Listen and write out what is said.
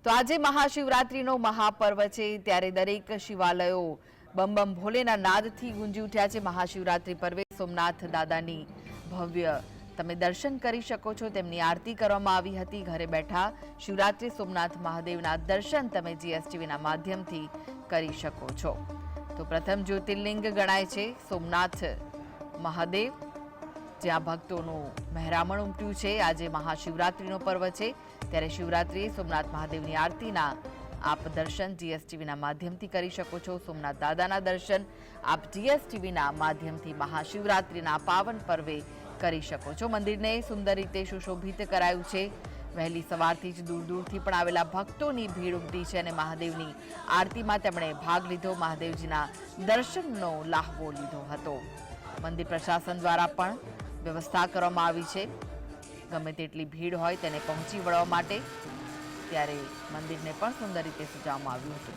તો આજે મહાશિવરાત્રીનો મહાપર્વ છે ત્યારે દરેક શિવાલયો બમ બમ ભોલેના નાદથી ગુંજી ઉઠ્યા છે। મહાશિવરાત્રી પર્વે સોમનાથ દાદાની ભવ્ય તમે દર્શન કરી શકો છો। તેમની આરતી કરવામાં આવી હતી। ઘરે બેઠા શિવરાત્રી સોમનાથ મહાદેવના દર્શન તમે જીએસટીવીના માધ્યમથી કરી શકો છો। તો પ્રથમ જ્યોતિર્લિંગ ગણાય છે સોમનાથ મહાદેવ, જ્યાં ભક્તોનું મહેરામણ ઉમટ્યું છે। આજે મહાશિવરાત્રીનો પર્વ છે ત્યારે શિવરાત્રીએ સોમનાથ મહાદેવની આરતીના આપ દર્શન જીએસટીવીના માધ્યમથી કરી શકો છો। સોમનાથ દાદાના દર્શન આપ જીએસટીવીના માધ્યમથી મહાશિવરાત્રીના પાવન પર્વે કરી શકો છો। મંદિરને સુંદર રીતે સુશોભિત કરાયું છે। વહેલી સવારથી જ દૂર દૂરથી પણ આવેલા ભક્તોની ભીડ ઉમટી છે અને મહાદેવની આરતીમાં તેમણે ભાગ લીધો। મહાદેવજીના દર્શનનો લાહવો લીધો હતો। મંદિર પ્રશાસન દ્વારા પણ વ્યવસ્થા કરવામાં આવી છે। ગમે તેટલી ભીડ હોય તેને પહોંચી વળવા માટે ત્યારે મંદિરને પણ સુંદર રીતે સજાવવામાં આવ્યું હતું।